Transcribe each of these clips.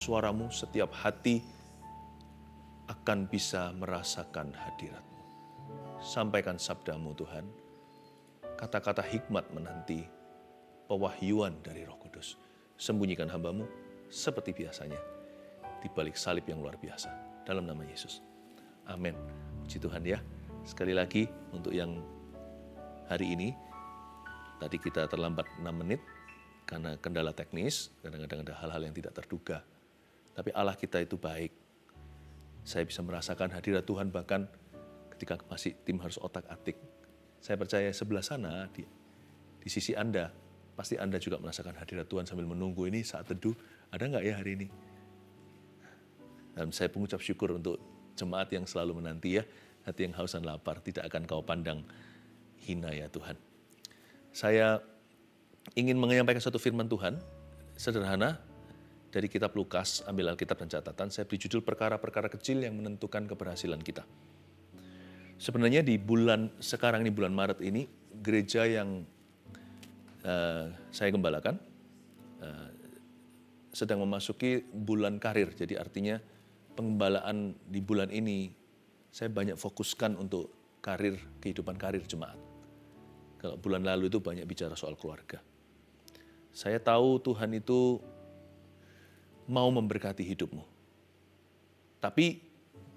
suaramu, setiap hati akan bisa merasakan hadirat-Mu. Sampaikan sabdamu Tuhan, kata-kata hikmat menanti pewahyuan dari Roh Kudus. Sembunyikan hamba-Mu seperti biasanya di balik salib yang luar biasa. Dalam nama Yesus. Amin. Puji Tuhan ya. Sekali lagi untuk yang hari ini, tadi kita terlambat 6 menit karena kendala teknis, kadang-kadang ada hal-hal yang tidak terduga. Tapi Allah kita itu baik. Saya bisa merasakan hadirat Tuhan bahkan ketika masih tim harus otak-atik. Saya percaya sebelah sana di sisi Anda, pasti Anda juga merasakan hadirat Tuhan sambil menunggu ini saat teduh. Ada nggak ya hari ini? Dan saya mengucap syukur untuk jemaat yang selalu menanti ya, hati yang haus dan lapar, tidak akan kau pandang hina ya Tuhan. Saya ingin menyampaikan satu firman Tuhan, sederhana, dari kitab Lukas, ambil Alkitab dan catatan, saya beri judul perkara-perkara kecil yang menentukan keberhasilan kita. Sebenarnya di bulan, sekarang ini bulan Maret ini, gereja yang saya gembalakan, sedang memasuki bulan karir. Jadi artinya pengembalaan di bulan ini, saya banyak fokuskan untuk karir, kehidupan karir jemaat. Kalau bulan lalu itu banyak bicara soal keluarga. Saya tahu Tuhan itu mau memberkati hidupmu. Tapi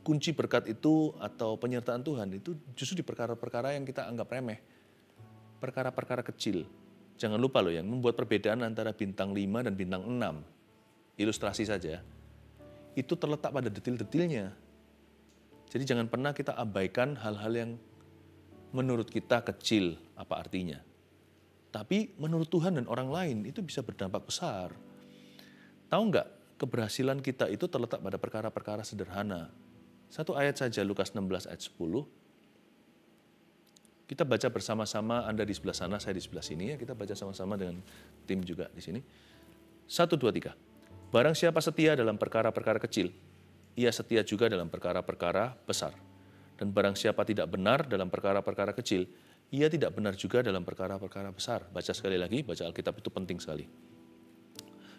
kunci berkat itu atau penyertaan Tuhan itu justru di perkara-perkara yang kita anggap remeh. Perkara-perkara kecil. Jangan lupa loh yang membuat perbedaan antara bintang 5 dan bintang 6. Ilustrasi saja. Itu terletak pada detil-detilnya. Jadi jangan pernah kita abaikan hal-hal yang menurut kita kecil apa artinya. Tapi menurut Tuhan dan orang lain itu bisa berdampak besar. Tahu nggak, keberhasilan kita itu terletak pada perkara-perkara sederhana. Satu ayat saja, Lukas 16 ayat 10. Kita baca bersama-sama, Anda di sebelah sana, saya di sebelah sini ya. Kita baca sama-sama dengan tim juga di sini. 1, 2, 3. Barang siapa setia dalam perkara-perkara kecil, ia setia juga dalam perkara-perkara besar. Dan barang siapa tidak benar dalam perkara-perkara kecil, ia tidak benar juga dalam perkara-perkara besar. Baca sekali lagi, baca Alkitab itu penting sekali.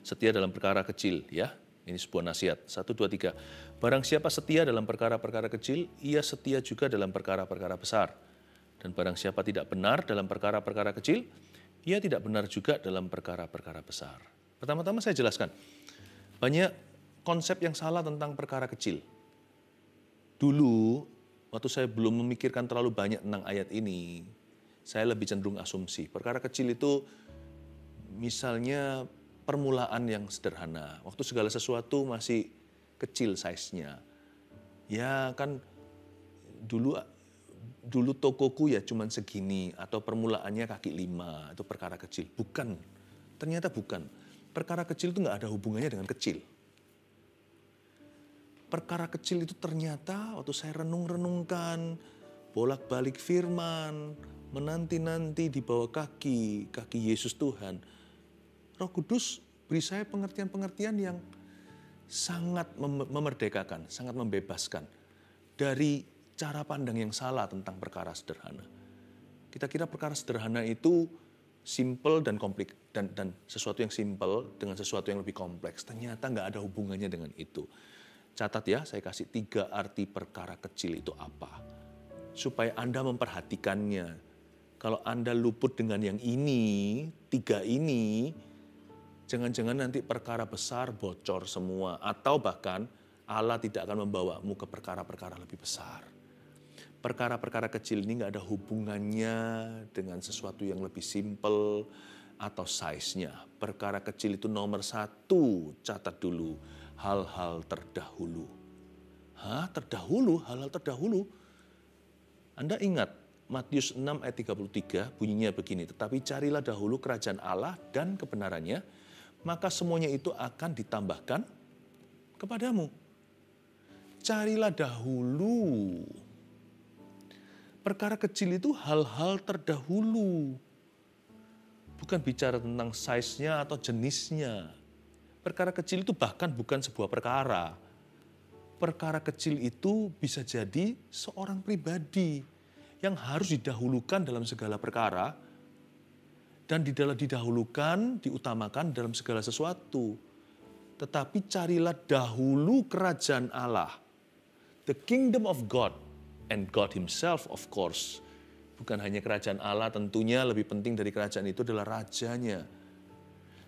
Setia dalam perkara kecil, ya. Ini sebuah nasihat. 1, 2, 3. Barang siapa setia dalam perkara-perkara kecil, ia setia juga dalam perkara-perkara besar. Dan barang siapa tidak benar dalam perkara-perkara kecil, ia tidak benar juga dalam perkara-perkara besar. Pertama-tama saya jelaskan. Banyak konsep yang salah tentang perkara kecil. Dulu, waktu saya belum memikirkan terlalu banyak tentang ayat ini, saya lebih cenderung asumsi. Perkara kecil itu misalnya permulaan yang sederhana. Waktu segala sesuatu masih kecil size-nya. Ya kan dulu tokoku ya cuman segini atau permulaannya kaki 5 itu perkara kecil. Bukan. Ternyata bukan. Perkara kecil itu nggak ada hubungannya dengan kecil. Perkara kecil itu ternyata waktu saya renung-renungkan, bolak-balik firman, menanti-nanti di bawah kaki Yesus Tuhan, Roh Kudus beri saya pengertian-pengertian yang sangat memerdekakan, sangat membebaskan dari cara pandang yang salah tentang perkara sederhana. Kita kira perkara sederhana itu simple dan kompleks dan sesuatu yang simple dengan sesuatu yang lebih kompleks. Ternyata nggak ada hubungannya dengan itu. Catat ya, saya kasih 3 arti perkara kecil itu apa. Supaya Anda memperhatikannya. Kalau Anda luput dengan yang ini, 3 ini, jangan-jangan nanti perkara besar bocor semua. Atau bahkan Allah tidak akan membawamu ke perkara-perkara lebih besar. Perkara-perkara kecil ini nggak ada hubungannya dengan sesuatu yang lebih simple atau size-nya. Perkara kecil itu nomor 1, catat dulu, hal-hal terdahulu. Terdahulu? Hal-hal terdahulu? Anda ingat Matius 6 ayat 33 bunyinya begini, tetapi carilah dahulu kerajaan Allah dan kebenarannya, maka semuanya itu akan ditambahkan kepadamu. Carilah dahulu. Perkara kecil itu hal-hal terdahulu. Bukan bicara tentang size-nya atau jenisnya. Perkara kecil itu bahkan bukan sebuah perkara. Perkara kecil itu bisa jadi seorang pribadi yang harus didahulukan dalam segala perkara dan didahulukan, diutamakan dalam segala sesuatu. Tetapi carilah dahulu kerajaan Allah. The kingdom of God and God himself of course. Bukan hanya kerajaan Allah, tentunya lebih penting dari kerajaan itu adalah rajanya.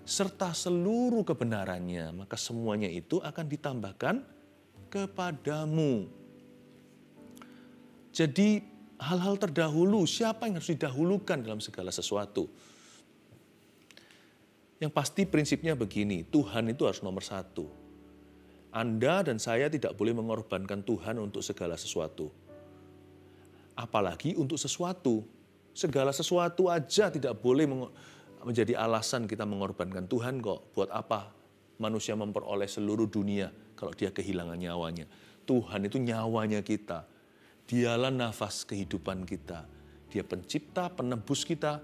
Serta seluruh kebenarannya, maka semuanya itu akan ditambahkan kepadamu. Jadi hal-hal terdahulu, siapa yang harus didahulukan dalam segala sesuatu? Yang pasti prinsipnya begini, Tuhan itu harus nomor satu. Anda dan saya tidak boleh mengorbankan Tuhan untuk segala sesuatu. Apalagi untuk sesuatu. Segala sesuatu aja tidak boleh menjadi alasan kita mengorbankan Tuhan kok. Buat apa manusia memperoleh seluruh dunia kalau dia kehilangan nyawanya? Tuhan itu nyawanya kita. Dialah nafas kehidupan kita. Dia pencipta, penebus kita.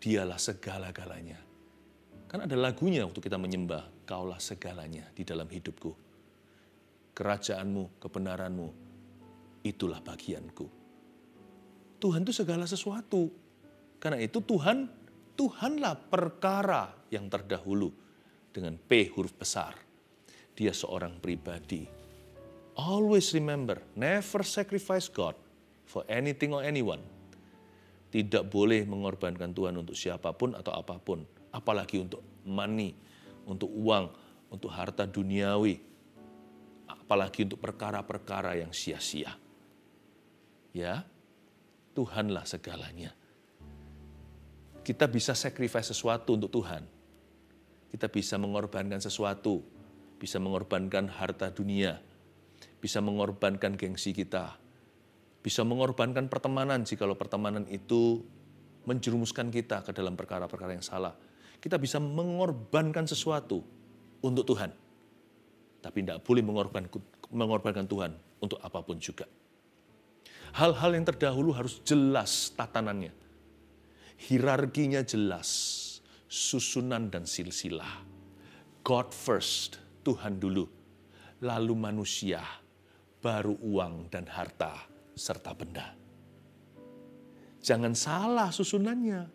Dialah segala-galanya. Kan ada lagunya waktu kita menyembah, Kaulah segalanya di dalam hidupku. Kerajaanmu, kebenaranmu, itulah bagianku. Tuhan itu segala sesuatu. Karena itu Tuhanlah perkara yang terdahulu. Dengan P huruf besar. Dia seorang pribadi. Always remember, never sacrifice God for anything or anyone. Tidak boleh mengorbankan Tuhan untuk siapapun atau apapun. Apalagi untuk money, untuk uang, untuk harta duniawi. Apalagi untuk perkara-perkara yang sia-sia. Ya, Tuhanlah segalanya. Kita bisa sacrifice sesuatu untuk Tuhan. Kita bisa mengorbankan sesuatu. Bisa mengorbankan harta dunia. Bisa mengorbankan gengsi kita. Bisa mengorbankan pertemanan jikalau pertemanan itu menjerumuskan kita ke dalam perkara-perkara yang salah. Kita bisa mengorbankan sesuatu untuk Tuhan. Tapi tidak boleh mengorbankan Tuhan untuk apapun juga. Hal-hal yang terdahulu harus jelas tatanannya. Hierarkinya jelas. Susunan dan silsilah. God first, Tuhan dulu. Lalu manusia, baru uang dan harta, serta benda. Jangan salah susunannya.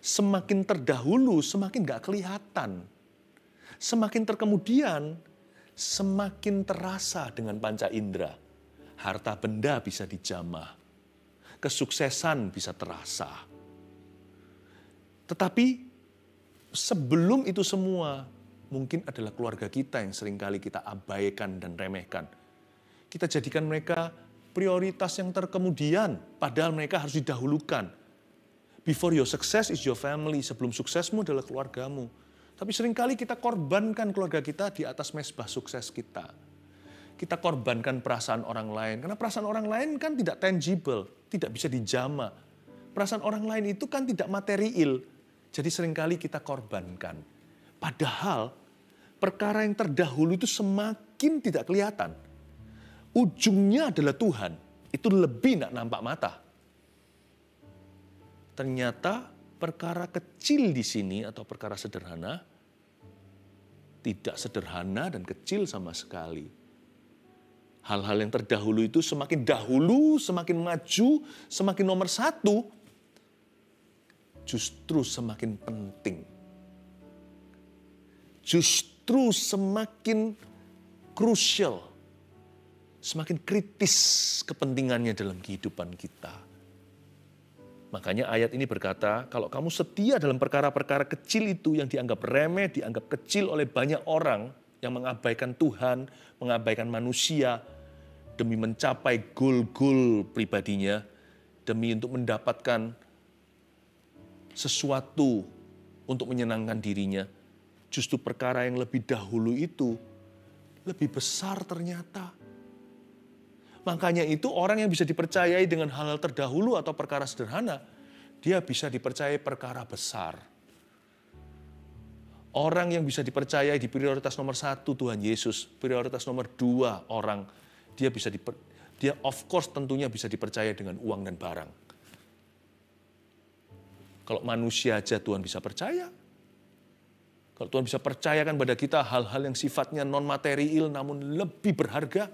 Semakin terdahulu, semakin gak kelihatan. Semakin terkemudian, semakin terasa dengan panca indera. Harta benda bisa dijamah. Kesuksesan bisa terasa. Tetapi sebelum itu semua, mungkin adalah keluarga kita yang seringkali kita abaikan dan remehkan. Kita jadikan mereka prioritas yang terkemudian, padahal mereka harus didahulukan. Before your success is your family, sebelum suksesmu adalah keluargamu. Tapi seringkali kita korbankan keluarga kita di atas mezbah sukses kita. Kita korbankan perasaan orang lain, karena perasaan orang lain kan tidak tangible, tidak bisa dijamah. Perasaan orang lain itu kan tidak material, jadi seringkali kita korbankan. Padahal perkara yang terdahulu itu semakin tidak kelihatan. Ujungnya adalah Tuhan, itu lebih tidak nampak mata. Ternyata perkara kecil di sini atau perkara sederhana, tidak sederhana dan kecil sama sekali. Hal-hal yang terdahulu itu semakin dahulu, semakin maju, semakin nomor satu, justru semakin penting. Justru semakin krusial, semakin kritis kepentingannya dalam kehidupan kita. Makanya ayat ini berkata, kalau kamu setia dalam perkara-perkara kecil itu yang dianggap remeh, dianggap kecil oleh banyak orang yang mengabaikan Tuhan, mengabaikan manusia, demi mencapai goal-goal pribadinya, demi untuk mendapatkan sesuatu untuk menyenangkan dirinya, justru perkara yang lebih dahulu itu lebih besar ternyata. Makanya itu orang yang bisa dipercayai dengan hal-hal terdahulu atau perkara sederhana, dia bisa dipercayai perkara besar. Orang yang bisa dipercayai di prioritas nomor 1 Tuhan Yesus, prioritas nomor 2 orang, dia of course tentunya bisa dipercaya dengan uang dan barang. Kalau manusia aja Tuhan bisa percaya. Kalau Tuhan bisa percayakan pada kita hal-hal yang sifatnya non-material namun lebih berharga,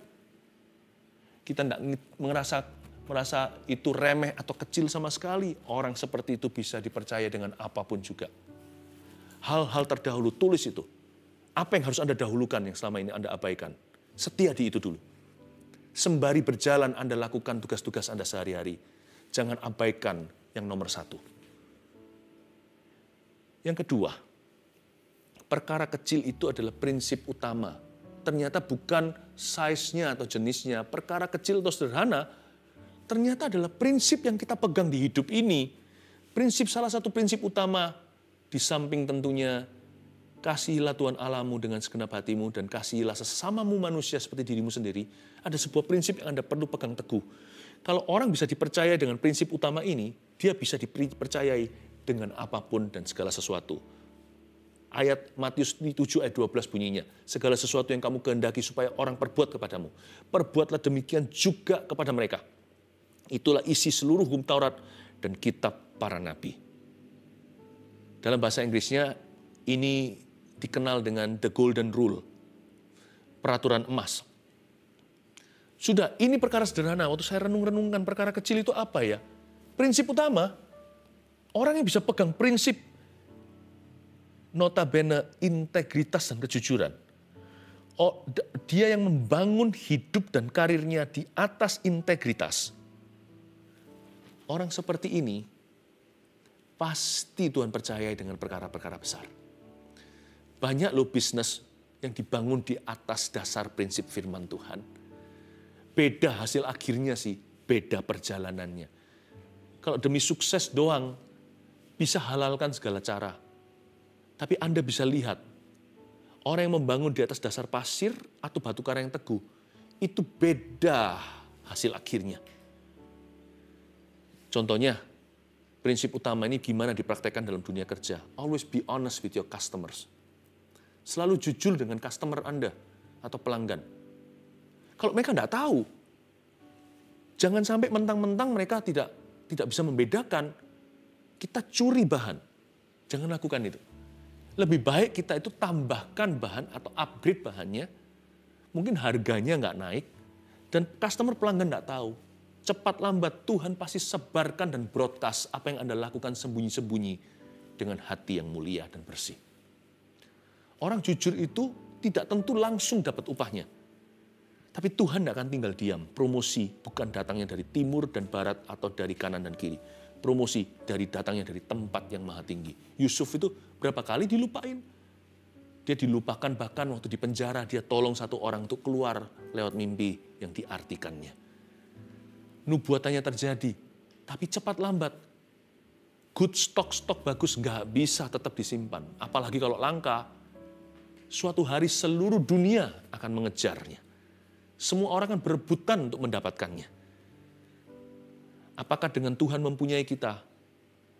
kita tidak merasa itu remeh atau kecil sama sekali. Orang seperti itu bisa dipercaya dengan apapun juga. Hal-hal terdahulu, tulis itu. Apa yang harus Anda dahulukan yang selama ini Anda abaikan? Setia di itu dulu. Sembari berjalan Anda lakukan tugas-tugas Anda sehari-hari. Jangan abaikan yang nomor satu. Yang kedua, perkara kecil itu adalah prinsip utama. Ternyata bukan size-nya atau jenisnya. Perkara kecil atau sederhana, ternyata adalah prinsip yang kita pegang di hidup ini. Salah satu prinsip utama, di samping tentunya kasihilah Tuhan Allahmu dengan segenap hatimu dan kasihilah sesamamu manusia seperti dirimu sendiri. Ada sebuah prinsip yang Anda perlu pegang teguh. Kalau orang bisa dipercaya dengan prinsip utama ini, dia bisa dipercayai dengan apapun dan segala sesuatu. Ayat Matius 7 ayat 12 bunyinya, segala sesuatu yang kamu kehendaki supaya orang perbuat kepadamu, perbuatlah demikian juga kepada mereka. Itulah isi seluruh hukum Taurat dan kitab para nabi. Dalam bahasa Inggrisnya, ini dikenal dengan the golden rule, peraturan emas. Sudah, ini perkara sederhana. Waktu saya renung-renungkan perkara kecil itu apa ya? Prinsip utama, orang yang bisa pegang prinsip notabene integritas dan kejujuran. Dia yang membangun hidup dan karirnya di atas integritas. Orang seperti ini pasti Tuhan percayai dengan perkara-perkara besar. Banyak loh bisnis yang dibangun di atas dasar prinsip firman Tuhan. Beda hasil akhirnya sih, beda perjalanannya. Kalau demi sukses doang, bisa halalkan segala cara. Tapi Anda bisa lihat, orang yang membangun di atas dasar pasir atau batu karang yang teguh, itu beda hasil akhirnya. Contohnya, prinsip utama ini gimana dipraktekkan dalam dunia kerja. Always be honest with your customers. Selalu jujur dengan customer Anda atau pelanggan. Kalau mereka tidak tahu, jangan sampai mentang-mentang mereka tidak bisa membedakan, kita curi bahan. Jangan lakukan itu. Lebih baik kita itu tambahkan bahan atau upgrade bahannya, mungkin harganya nggak naik, dan customer pelanggan nggak tahu. Cepat lambat Tuhan pasti sebarkan dan broadcast apa yang Anda lakukan sembunyi-sembunyi dengan hati yang mulia dan bersih. Orang jujur itu tidak tentu langsung dapat upahnya. Tapi Tuhan tidak akan tinggal diam. Promosi bukan datangnya dari timur dan barat atau dari kanan dan kiri. Promosi datangnya dari tempat yang maha tinggi. Yusuf itu berapa kali dilupain. Dia dilupakan bahkan waktu di penjara dia tolong satu orang untuk keluar lewat mimpi yang diartikannya. Nubuatannya terjadi, tapi cepat lambat. Good stok bagus nggak bisa tetap disimpan. Apalagi kalau langka, suatu hari seluruh dunia akan mengejarnya. Semua orang akan berebutan untuk mendapatkannya. Apakah dengan Tuhan mempunyai kita?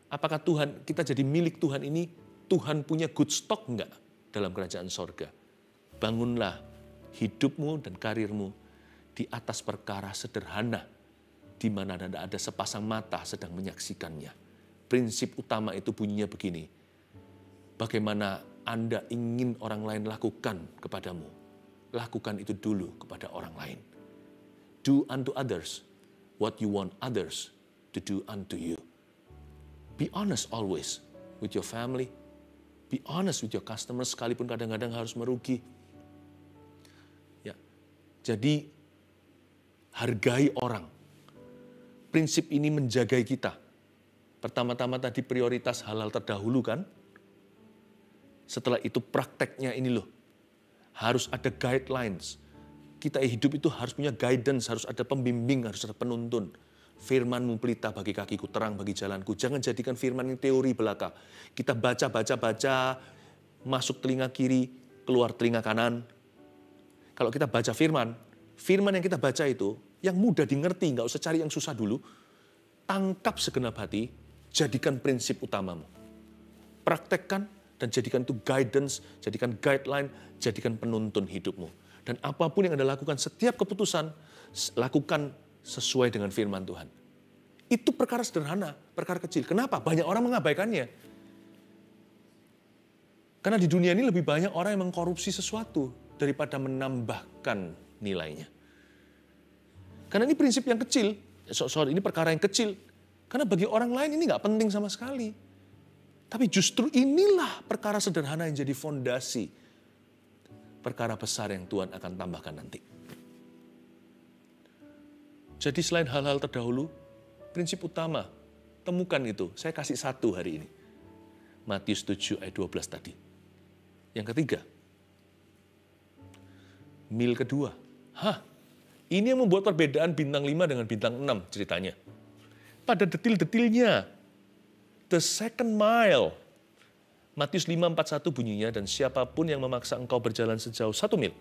Apakah kita jadi milik Tuhan ini, Tuhan punya good stock enggak dalam kerajaan sorga? Bangunlah hidupmu dan karirmu di atas perkara sederhana, di mana ada sepasang mata sedang menyaksikannya. Prinsip utama itu bunyinya begini, bagaimana Anda ingin orang lain lakukan kepadamu, lakukan itu dulu kepada orang lain. Do unto others what you want others to do unto you. Be honest always with your family. Be honest with your customers, sekalipun kadang-kadang harus merugi. Ya, jadi hargai orang. Prinsip ini menjagai kita. Pertama-tama tadi prioritas halal terdahulu kan. Setelah itu prakteknya ini loh. Harus ada guidelines. Kita hidup itu harus punya guidance, harus ada pembimbing, harus ada penuntun. Firman-Mu pelita bagi kakiku, terang bagi jalanku. Jangan jadikan firman ini teori belaka. Kita baca, masuk telinga kiri, keluar telinga kanan. Kalau kita baca firman yang kita baca itu, yang mudah dimengerti, nggak usah cari yang susah dulu. Tangkap segenap hati, jadikan prinsip utamamu. Praktekkan dan jadikan itu guidance, jadikan guideline, jadikan penuntun hidupmu. Dan apapun yang Anda lakukan, setiap keputusan, lakukan sesuai dengan firman Tuhan. Itu perkara sederhana, perkara kecil. Kenapa? Banyak orang mengabaikannya. Karena di dunia ini lebih banyak orang yang mengkorupsi sesuatu daripada menambahkan nilainya. Karena ini prinsip yang kecil, ini perkara yang kecil. Karena bagi orang lain ini nggak penting sama sekali. Tapi justru inilah perkara sederhana yang jadi fondasi perkara besar yang Tuhan akan tambahkan nanti. Jadi selain hal-hal terdahulu, prinsip utama, temukan itu. Saya kasih satu hari ini. Matius 7 ayat 12 tadi. Yang ketiga, mil kedua. Ini yang membuat perbedaan bintang 5 dengan bintang 6 ceritanya. Pada detil-detilnya, the second mile. Matius 5:41 bunyinya, dan siapapun yang memaksa engkau berjalan sejauh 1 mil.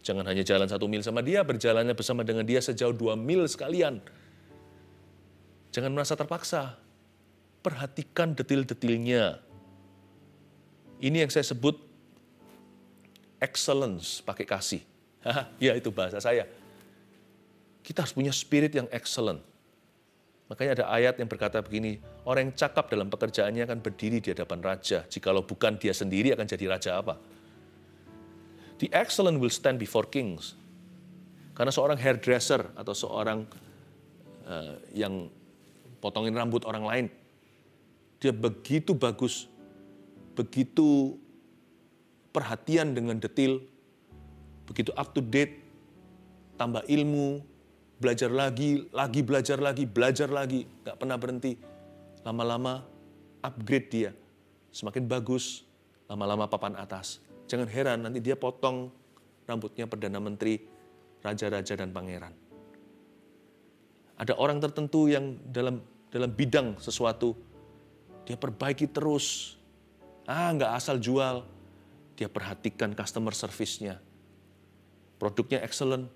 Jangan hanya jalan 1 mil sama dia, berjalannya bersama dengan dia sejauh 2 mil sekalian. Jangan merasa terpaksa. Perhatikan detil-detilnya. Ini yang saya sebut excellence, pakai kasih. Ya, itu bahasa saya. Kita harus punya spirit yang excellent. Makanya ada ayat yang berkata begini, orang yang cakap dalam pekerjaannya akan berdiri di hadapan raja. Jikalau bukan dia sendiri akan jadi raja apa? The excellent will stand before kings. Karena seorang hairdresser atau seorang yang potongin rambut orang lain, dia begitu bagus, begitu perhatian dengan detil, begitu up to date, tambah ilmu, belajar lagi, belajar lagi, nggak pernah berhenti. Lama-lama upgrade dia, semakin bagus, lama-lama papan atas. Jangan heran nanti dia potong rambutnya Perdana Menteri, raja-raja dan pangeran. Ada orang tertentu yang dalam bidang sesuatu, dia perbaiki terus. Nggak asal jual, dia perhatikan customer service-nya. Produknya excellent,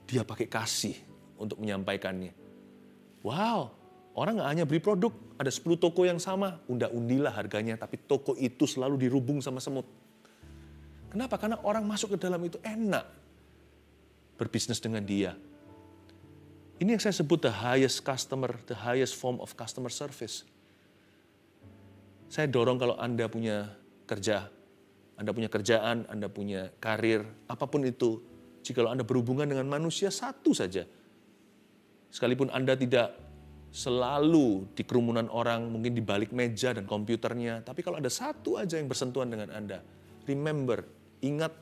dia pakai kasih untuk menyampaikannya. Wow, orang nggak hanya beli produk, ada 10 toko yang sama, unda-undilah harganya, tapi toko itu selalu dirubung sama semut. Kenapa? Karena orang masuk ke dalam itu enak berbisnis dengan dia. Ini yang saya sebut the highest form of customer service. Saya dorong kalau Anda punya kerja, Anda punya kerjaan, Anda punya karir, apapun itu, jikalau Anda berhubungan dengan manusia satu saja, sekalipun Anda tidak selalu di kerumunan orang, mungkin di balik meja dan komputernya, tapi kalau ada satu aja yang bersentuhan dengan Anda, remember, ingat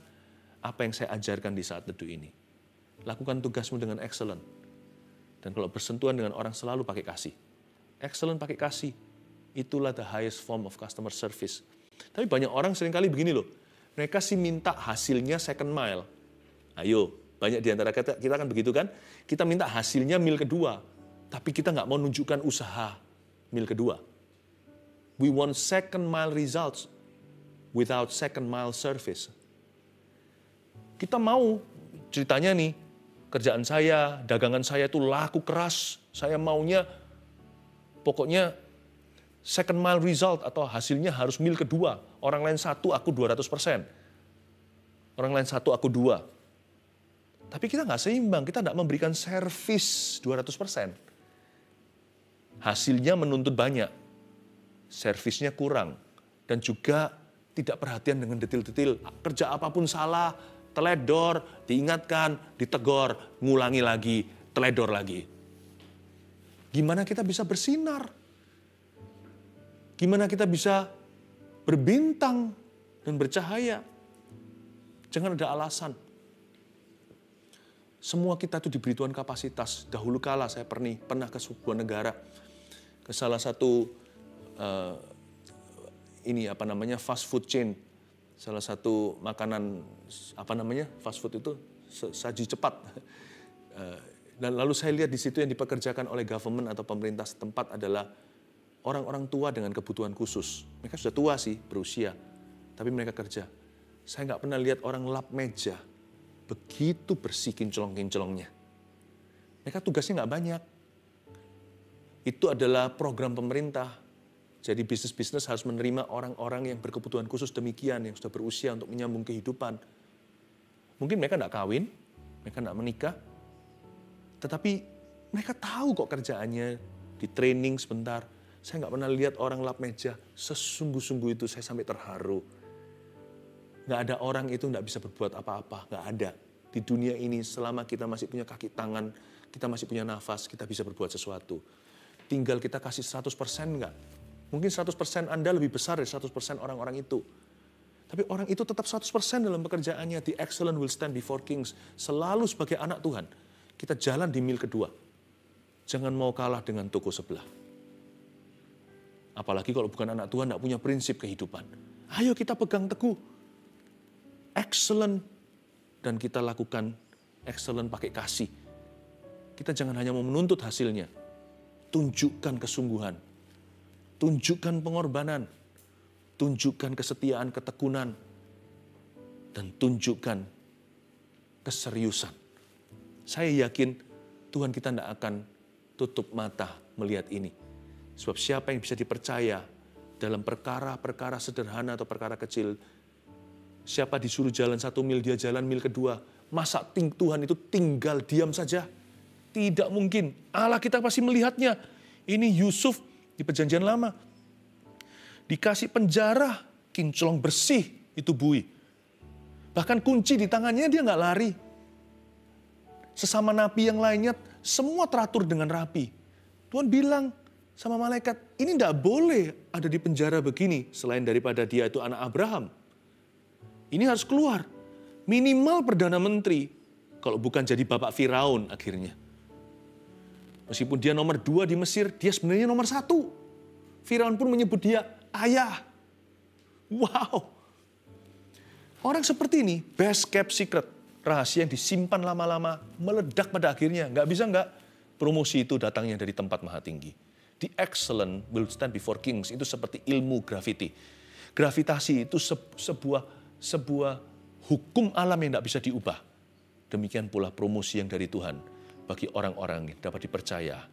apa yang saya ajarkan di saat teduh ini. Lakukan tugasmu dengan excellent. Dan kalau bersentuhan dengan orang selalu pakai kasih. Excellent pakai kasih. Itulah the highest form of customer service. Tapi banyak orang seringkali begini loh. Mereka sih minta hasilnya second mile. Ayo, banyak di antara kita kan begitu kan. Kita minta hasilnya mil kedua. Tapi kita nggak mau nunjukkan usaha mil kedua. We want second mile results without second mile service. Kita mau ceritanya nih, kerjaan saya, dagangan saya itu laku keras. Saya maunya pokoknya second mile result atau hasilnya harus mil kedua. Orang lain 1, aku 200%. Orang lain 1, aku 2. Tapi kita nggak seimbang, kita nggak memberikan servis 200%. Hasilnya menuntut banyak, servisnya kurang. Dan juga tidak perhatian dengan detil-detil. Kerja apapun salah, teledor, diingatkan, ditegor, ngulangi lagi, teledor lagi. Gimana kita bisa bersinar? Gimana kita bisa berbintang dan bercahaya? Jangan ada alasan. Semua kita itu diberi Tuhan kapasitas. Dahulu kala saya pernah ke sebuah negara, ke salah satu fast food chain. Salah satu makanan, fast food itu saji cepat. Dan lalu saya lihat di situ yang dipekerjakan oleh government atau pemerintah setempat adalah orang-orang tua dengan kebutuhan khusus. Mereka sudah tua sih, berusia, tapi mereka kerja. Saya nggak pernah lihat orang lap meja, begitu bersih kinclong-kinclongnya. Mereka tugasnya nggak banyak. Itu adalah program pemerintah. Jadi bisnis-bisnis harus menerima orang-orang yang berkebutuhan khusus demikian, yang sudah berusia untuk menyambung kehidupan. Mungkin mereka nggak kawin, mereka nggak menikah, tetapi mereka tahu kok kerjaannya, di training sebentar. Saya nggak pernah lihat orang lap meja, sesungguh-sungguh itu saya sampai terharu. Nggak ada orang itu nggak bisa berbuat apa-apa, nggak ada. Di dunia ini selama kita masih punya kaki tangan, kita masih punya nafas, kita bisa berbuat sesuatu. Tinggal kita kasih 100% nggak? Mungkin 100% Anda lebih besar dari 100% orang-orang itu. Tapi orang itu tetap 100% dalam pekerjaannya. The excellent will stand before kings. Selalu sebagai anak Tuhan. Kita jalan di mil kedua. Jangan mau kalah dengan toko sebelah. Apalagi kalau bukan anak Tuhan, tidak punya prinsip kehidupan. Ayo kita pegang teguh. Excellent. Dan kita lakukan excellent pakai kasih. Kita jangan hanya mau menuntut hasilnya. Tunjukkan kesungguhan. Tunjukkan pengorbanan. Tunjukkan kesetiaan, ketekunan. Dan tunjukkan keseriusan. Saya yakin Tuhan kita tidak akan tutup mata melihat ini. Sebab siapa yang bisa dipercaya dalam perkara-perkara sederhana atau perkara kecil, siapa disuruh jalan 1 mil, dia jalan mil kedua. Masa Tuhan itu tinggal diam saja? Tidak mungkin. Allah kita pasti melihatnya. Ini Yusuf di perjanjian lama. Dikasih penjara, kinclong bersih, itu bui. Bahkan kunci di tangannya dia nggak lari. Sesama nabi yang lainnya, semua teratur dengan rapi. Tuhan bilang sama malaikat, ini tidak boleh ada di penjara begini, selain daripada dia itu anak Abraham. Ini harus keluar. Minimal Perdana Menteri, kalau bukan jadi Bapak Firaun akhirnya. Meskipun dia nomor 2 di Mesir, dia sebenarnya nomor 1. Firaun pun menyebut dia ayah. Wow. Orang seperti ini, best kept secret. Rahasia yang disimpan lama-lama, meledak pada akhirnya. Nggak bisa nggak. Promosi itu datangnya dari tempat maha tinggi. The excellent will stand before kings. Itu seperti ilmu gravity. Gravitasi itu sebuah hukum alam yang tidak bisa diubah. Demikian pula promosi yang dari Tuhan bagi orang-orang yang dapat dipercaya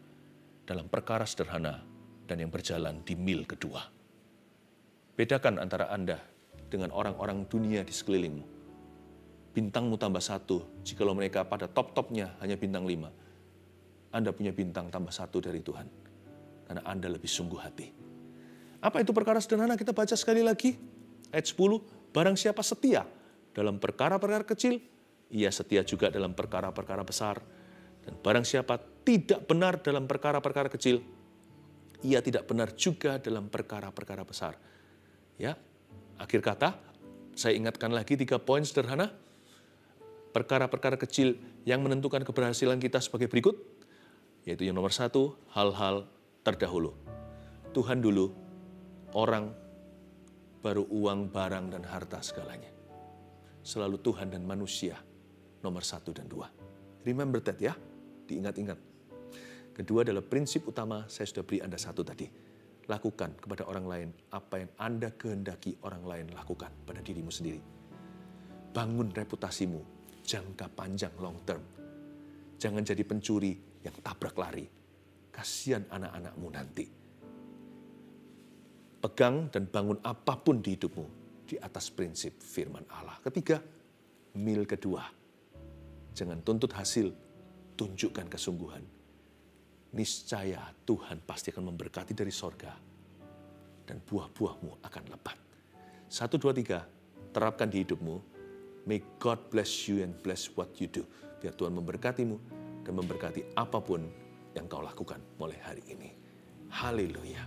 dalam perkara sederhana dan yang berjalan di mil kedua. Bedakan antara Anda dengan orang-orang dunia di sekelilingmu. Bintangmu tambah 1, jikalau mereka pada top-topnya hanya bintang 5. Anda punya bintang tambah 1 dari Tuhan. Karena Anda lebih sungguh hati. Apa itu perkara sederhana? Kita baca sekali lagi. Ayat 10, barang siapa setia dalam perkara-perkara kecil, ia setia juga dalam perkara-perkara besar. Dan barang siapa tidak benar dalam perkara-perkara kecil, ia tidak benar juga dalam perkara-perkara besar. Ya, akhir kata, saya ingatkan lagi 3 poin sederhana. Perkara-perkara kecil yang menentukan keberhasilan kita sebagai berikut, yaitu yang nomor 1, hal-hal terdahulu. Tuhan dulu, orang, baru uang, barang, dan harta segalanya. Selalu Tuhan dan manusia, nomor 1 dan 2. Remember that ya, diingat-ingat. Kedua adalah prinsip utama, saya sudah beri Anda 1 tadi. Lakukan kepada orang lain apa yang Anda kehendaki orang lain lakukan pada dirimu sendiri. Bangun reputasimu, jangka panjang, long term. Jangan jadi pencuri yang tabrak lari. Kasihan anak-anakmu nanti. Pegang dan bangun apapun di hidupmu di atas prinsip firman Allah. Ketiga, mil kedua. Jangan tuntut hasil, tunjukkan kesungguhan. Niscaya Tuhan pasti akan memberkati dari sorga. Dan buah-buahmu akan lebat. 1, 2, 3, terapkan di hidupmu. May God bless you and bless what you do. Biar Tuhan memberkatimu dan memberkati apapun yang kau lakukan mulai hari ini. Haleluya.